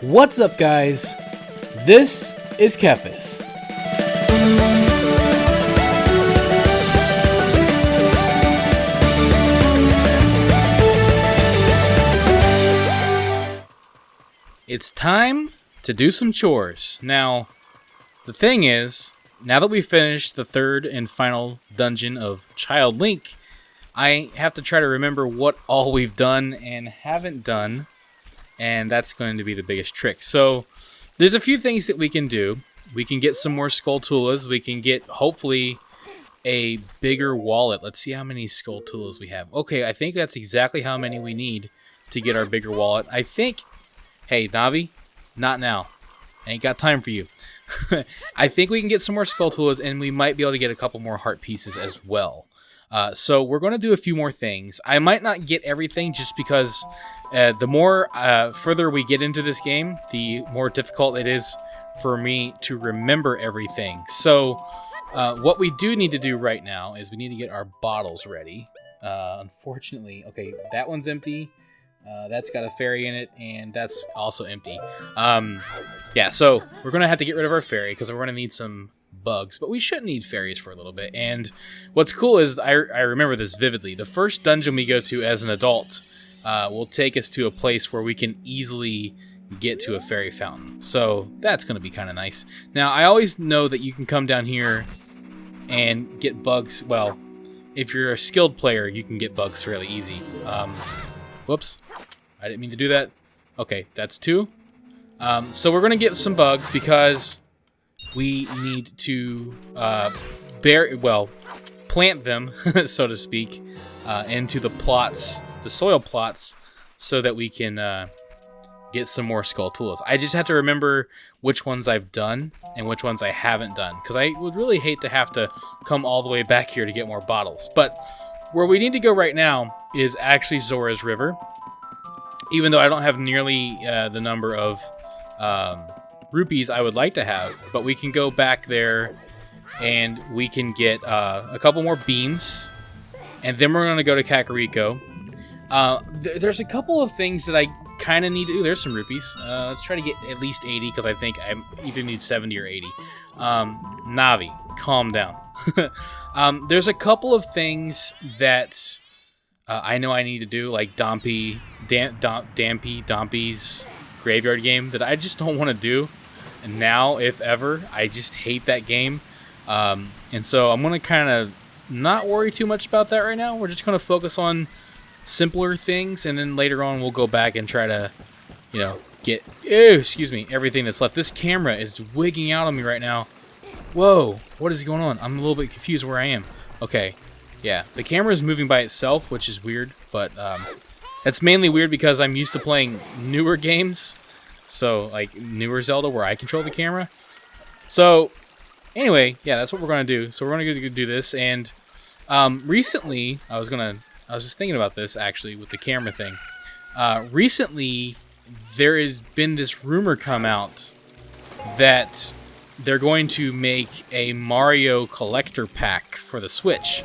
What's up, guys? This is Kephas. It's time to do some chores. Now, the thing is, now that we've finished the third and final dungeon of Child Link, I have to try to remember what all we've done and haven't done, and that's going to be the biggest trick. So, there's a few things that we can do. We can get some more Skulltulas. We can get, hopefully, a bigger wallet. Let's see how many Skulltulas we have. Okay, I think that's exactly how many we need to get our bigger wallet. I think... Hey, Navi, not now. I ain't got time for you. I think we can get some more Skulltulas, and we might be able to get a couple more heart pieces as well. So we're going to do a few more things. I might not get everything just because the more further we get into this game, the more difficult it is for me to remember everything. So what we do need to do right now is we need to get our bottles ready. Unfortunately, okay, that one's empty. That's got a fairy in it, and that's also empty. Yeah, so we're going to have to get rid of our fairy because we're going to need some bugs, but we shouldn't need fairies for a little bit. And what's cool is I remember this vividly. The first dungeon we go to as an adult will take us to a place where we can easily get to a fairy fountain. So that's going to be kind of nice. Now, I always know that you can come down here and get bugs. Well, if you're a skilled player, you can get bugs fairly easy. Whoops. I didn't mean to do that. Okay, that's two. So we're going to get some bugs because we need to plant them, so to speak, into the plots, the soil plots, so that we can get some more Skulltulas. I just have to remember which ones I've done and which ones I haven't done, because I would really hate to have to come all the way back here to get more bottles. But where we need to go right now is actually Zora's River, even though I don't have nearly the number of rupees I would like to have. But we can go back there and we can get a couple more beans, and then we're going to go to Kakariko. There's a couple of things that I kind of need to do. There's some rupees. Let's try to get at least 80, because I think I either need 70 or 80. Navi, calm down. There's a couple of things that I know I need to do, like Dampy's graveyard game, that I just don't want to do. And now, if ever, I just hate that game. And so I'm going to kind of not worry too much about that right now. We're just going to focus on simpler things, and then later on we'll go back and try to, get everything that's left. This camera is wigging out on me right now. Whoa, what is going on? I'm a little bit confused where I am. Okay, yeah, the camera is moving by itself, which is weird, but that's mainly weird because I'm used to playing newer games, so like newer Zelda where I control the camera. So anyway, yeah, that's what we're going to do. So we're going to do this, and recently I was just thinking about this actually with the camera thing. Recently there has been this rumor come out that they're going to make a Mario collector pack for the Switch,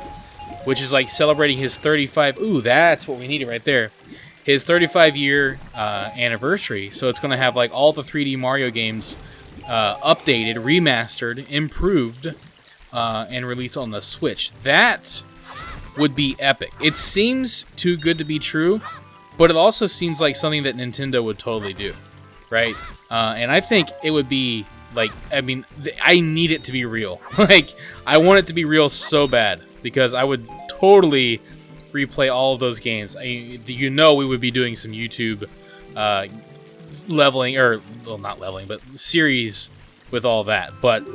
which is like celebrating his 35... Ooh, that's what we needed right there. His 35-year anniversary. So it's going to have like all the 3D Mario games updated, remastered, improved, and released on the Switch. That would be epic. It seems too good to be true, but it also seems like something that Nintendo would totally do, right? And I think it would be... I need it to be real. I want it to be real so bad, because I would totally replay all of those games. We would be doing some YouTube leveling, or, well, not leveling, but series with all that. But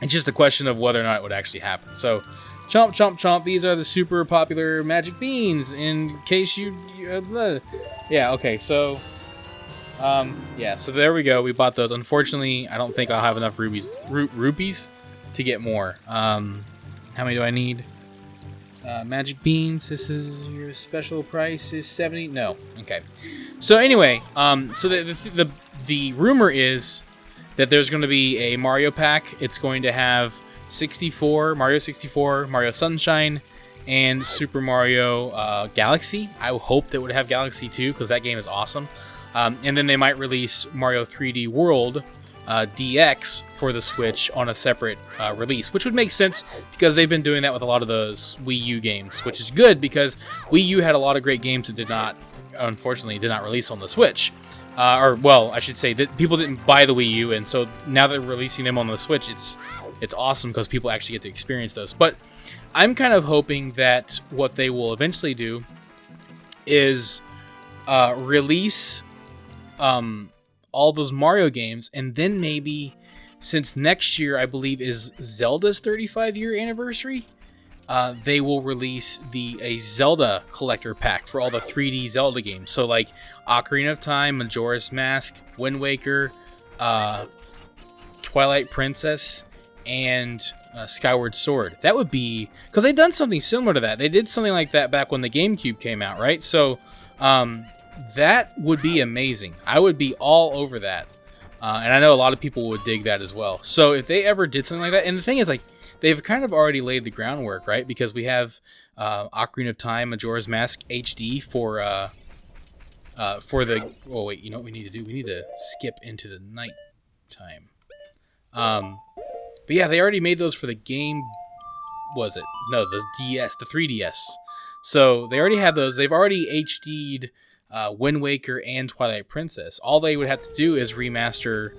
it's just a question of whether or not it would actually happen. So, chomp, chomp, chomp. These are the super popular magic beans, in case yeah, okay, so... yeah, so there we go. We bought those. Unfortunately, I don't think I'll have enough rupees to get more. How many do I need? Magic beans. This is your special price is 70. No. Okay. So anyway, so the rumor is that there's going to be a Mario pack. It's going to have Mario 64, Mario Sunshine, and Super Mario Galaxy. I hope that would have Galaxy too, because that game is awesome. And then they might release Mario 3D World DX for the Switch on a separate release, which would make sense because they've been doing that with a lot of those Wii U games, which is good because Wii U had a lot of great games that unfortunately did not release on the Switch. Or, well, I should say that people didn't buy the Wii U, and so now that they're releasing them on the Switch, it's awesome because people actually get to experience those. But I'm kind of hoping that what they will eventually do is release all those Mario games, and then maybe, since next year I believe is Zelda's 35-year anniversary, they will release a Zelda collector pack for all the 3D Zelda games. So like Ocarina of Time, Majora's Mask, Wind Waker, Twilight Princess, and Skyward Sword. That would be, because they've done something similar to that. They did something like that back when the GameCube came out, right? So that would be amazing. I would be all over that. And I know a lot of people would dig that as well. So if they ever did something like that, and the thing is, like, they've kind of already laid the groundwork, right? Because we have Ocarina of Time, Majora's Mask HD for the... Oh, wait, you know what we need to do? We need to skip into the night time. But yeah, they already made those for the game... Was it? No, the DS, the 3DS. So they already have those. They've already HD'd Wind Waker and Twilight Princess. All they would have to do is remaster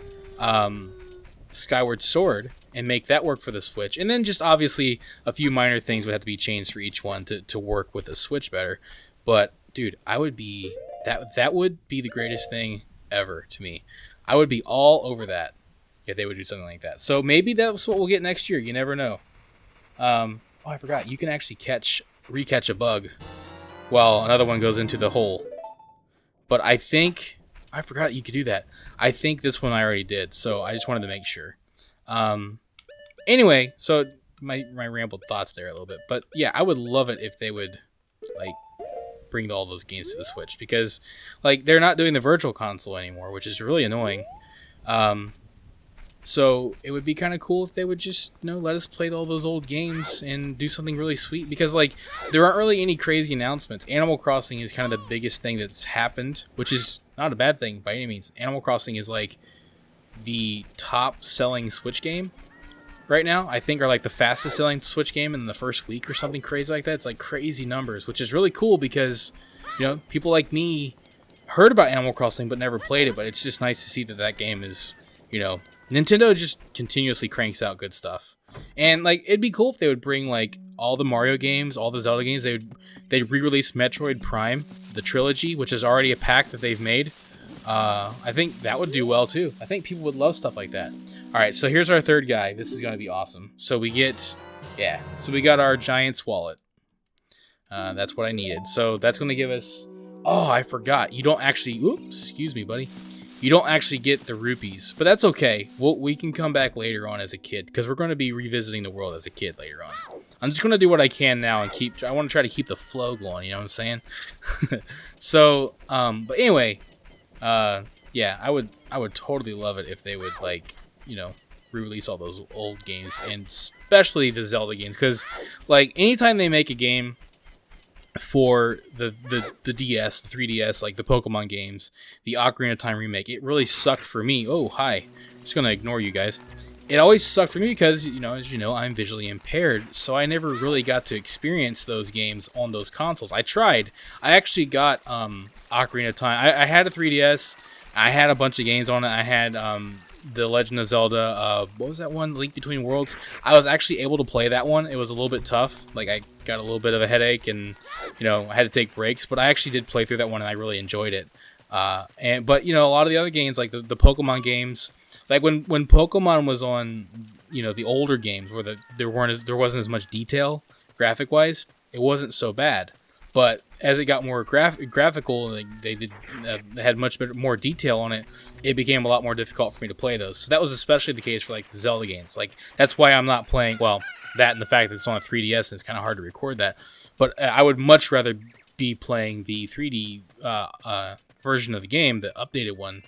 Skyward Sword and make that work for the Switch. And then just obviously a few minor things would have to be changed for each one to work with the Switch better. But dude, I would be that would be the greatest thing ever to me. I would be all over that if they would do something like that. So maybe that's what we'll get next year. You never know. Oh, I forgot. You can actually recatch a bug while another one goes into the hole. But I forgot you could do that. I think this one I already did, so I just wanted to make sure. Anyway, so my rambled thoughts there a little bit. But yeah, I would love it if they would like bring all those games to the Switch, because like they're not doing the Virtual Console anymore, which is really annoying. So it would be kind of cool if they would just, let us play all those old games and do something really sweet, because like there aren't really any crazy announcements. Animal Crossing is kind of the biggest thing that's happened, which is not a bad thing by any means. Animal Crossing is like the top selling Switch game right now, I think, or like the fastest selling Switch game in the first week or something crazy like that. It's like crazy numbers, which is really cool because, people like me heard about Animal Crossing but never played it, but it's just nice to see that game is, Nintendo just continuously cranks out good stuff. And like it'd be cool if they would bring like all the Mario games, all the Zelda games. They'd re-release Metroid Prime, the trilogy, which is already a pack that they've made. I think that would do well too. I think people would love stuff like that. All right, so here's our third guy. This is going to be awesome. So we got our Giant's Wallet. That's what I needed. So that's going to give us... Oh, I forgot. You don't actually... Oops, excuse me, buddy. You don't actually get the rupees, but that's okay. We can come back later on as a kid, because we're going to be revisiting the world as a kid later on. I'm just going to do what I can now and I want to try to keep the flow going, you know what I'm saying? So, but anyway, yeah, I would totally love it if they would, like, re-release all those old games, and especially the Zelda games, because, like, anytime they make a game for the DS, the 3DS, like the Pokemon games, the Ocarina of Time remake, it really sucked for me. Oh, hi. Just gonna ignore you guys. It always sucked for me because, as you know, I'm visually impaired, so I never really got to experience those games on those consoles. I tried. I actually got Ocarina of Time. I had a 3DS. I had a bunch of games on it. I had The Legend of Zelda, what was that one? Link Between Worlds. I was actually able to play that one. It was a little bit tough. Like, I got a little bit of a headache and, I had to take breaks. But I actually did play through that one and I really enjoyed it. But a lot of the other games, like the Pokemon games, like when Pokemon was on, the older games where there wasn't as much detail graphic-wise, it wasn't so bad. But as it got more graphical, like they had much more detail on it, it became a lot more difficult for me to play those. So that was especially the case for like the Zelda games. Like that's why I'm not playing, well, that and the fact that it's on a 3DS and it's kind of hard to record that. But I would much rather be playing the 3D version of the game, the updated one,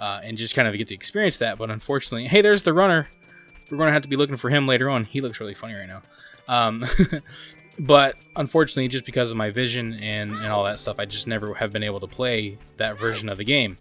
and just kind of get to experience that. But unfortunately, hey, there's the runner. We're going to have to be looking for him later on. He looks really funny right now. But unfortunately, just because of my vision and all that stuff, I just never have been able to play that version of the game.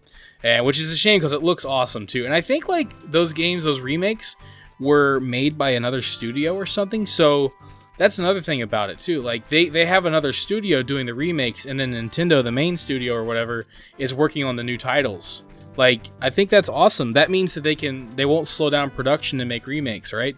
Which is a shame because it looks awesome too. And I think like those games, those remakes, were made by another studio or something. So that's another thing about it too. Like they have another studio doing the remakes, and then Nintendo, the main studio or whatever, is working on the new titles. Like, I think that's awesome. That means that they won't slow down production to make remakes, right?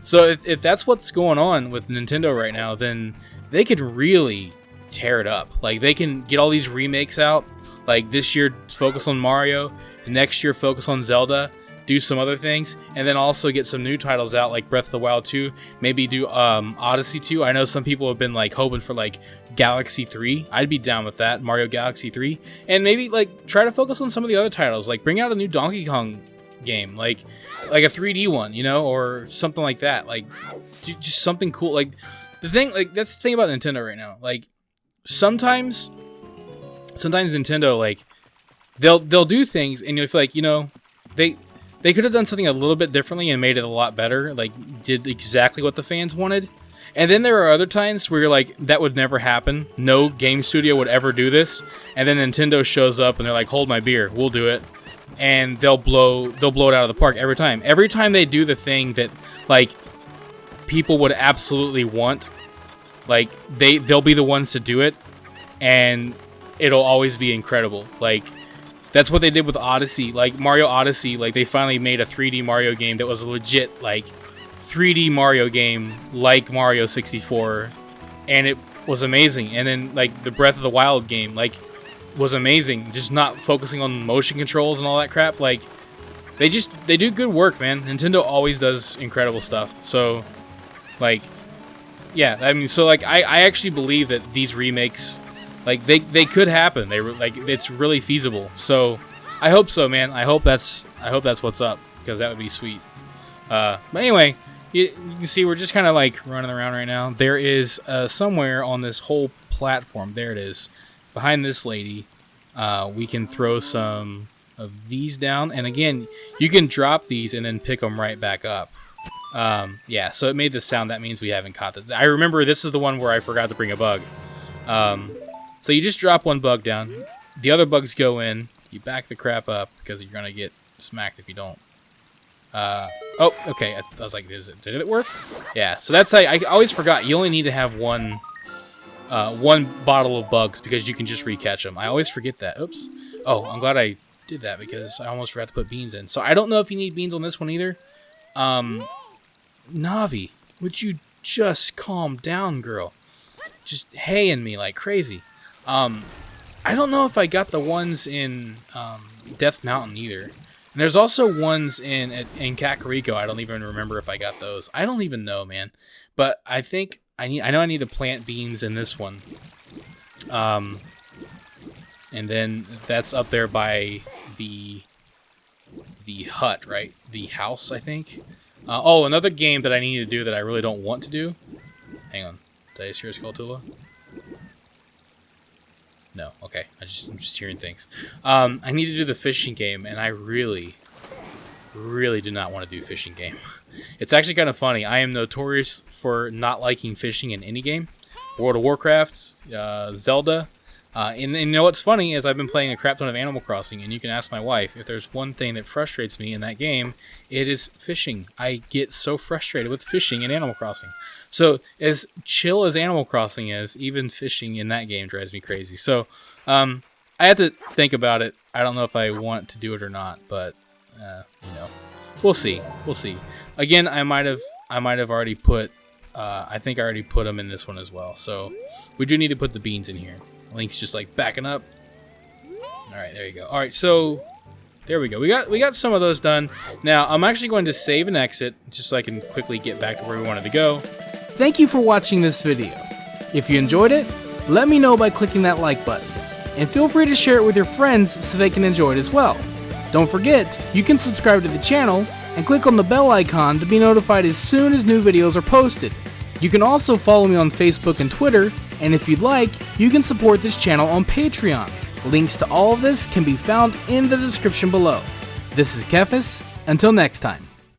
So if that's what's going on with Nintendo right now, then they could really tear it up. Like, they can get all these remakes out. Like, this year, focus on Mario. Next year, focus on Zelda. Do some other things. And then also get some new titles out, like Breath of the Wild 2. Maybe do Odyssey 2. I know some people have been, like, hoping for, like, Galaxy 3. I'd be down with that. Mario Galaxy 3. And maybe, like, try to focus on some of the other titles. Like, bring out a new Donkey Kong game. Like a 3D one, you know? Or something like that. Like, just something cool. Like, the thing, like, that's the thing about Nintendo right now. Like, sometimes Nintendo, like, they'll do things and you'll feel like, you know, they could have done something a little bit differently and made it a lot better, like did exactly what the fans wanted. And then there are other times where you're like, that would never happen. No game studio would ever do this. And then Nintendo shows up and they're like, hold my beer, we'll do it. And they'll blow it out of the park every time. Every time they do the thing that like people would absolutely want, like they'll be the ones to do it, and it'll always be incredible. Like, that's what they did with Odyssey. Like, Mario Odyssey, like, they finally made a 3D Mario game that was a legit, like, 3D Mario game like Mario 64. And it was amazing. And then, like, the Breath of the Wild game, like, was amazing. Just not focusing on motion controls and all that crap. Like, they do good work, man. Nintendo always does incredible stuff. So, like, yeah, I mean, so, like, I actually believe that these remakes, like, they could happen. They were like, it's really feasible. So I hope so, man. I hope that's what's up, because that would be sweet. But anyway, you can see we're just kind of like running around right now. There is somewhere on this whole platform, there it is, behind this lady. We can throw some of these down, and again, you can drop these and then pick them right back up. Yeah, so it made the sound. That means we haven't caught this. I remember this is the one where I forgot to bring a bug. So you just drop one bug down, the other bugs go in, you back the crap up, because you're going to get smacked if you don't. Oh, okay, I was like, did it work? Yeah, so that's how, I always forgot, you only need to have one bottle of bugs, because you can just recatch them. I always forget that. Oops. Oh, I'm glad I did that, because I almost forgot to put beans in. So I don't know if you need beans on this one either. Navi, would you just calm down, girl? Just haying me like crazy. I don't know if I got the ones in Death Mountain either. And there's also ones in Kakariko. I don't even remember if I got those. I don't even know, man. But I think I know I need to plant beans in this one. And then that's up there by the hut, right? The house, I think. Oh, another game that I need to do that I really don't want to do. Hang on. Did I just hear a Skulltula? No, okay. I'm just hearing things. I need to do the fishing game, and I really do not want to do fishing game. It's actually kind of funny. I am notorious for not liking fishing in any game. World of Warcraft, Zelda. And you know what's funny is I've been playing a crap ton of Animal Crossing, and you can ask my wife, if there's one thing that frustrates me in that game, it is fishing. I get so frustrated with fishing in Animal Crossing. So as chill as Animal Crossing is, even fishing in that game drives me crazy. So I have to think about it. I don't know if I want to do it or not, but you know, we'll see. We'll see. Again, I might have already put. I think I already put them in this one as well. So we do need to put the beans in here. Link's just like backing up. All right, there you go. All right, so there we go. We got some of those done. Now I'm actually going to save and exit just so I can quickly get back to where we wanted to go. Thank you for watching this video. If you enjoyed it, let me know by clicking that like button. And feel free to share it with your friends so they can enjoy it as well. Don't forget, you can subscribe to the channel and click on the bell icon to be notified as soon as new videos are posted. You can also follow me on Facebook and Twitter, and if you'd like, you can support this channel on Patreon. Links to all of this can be found in the description below. This is Kephas. Until next time.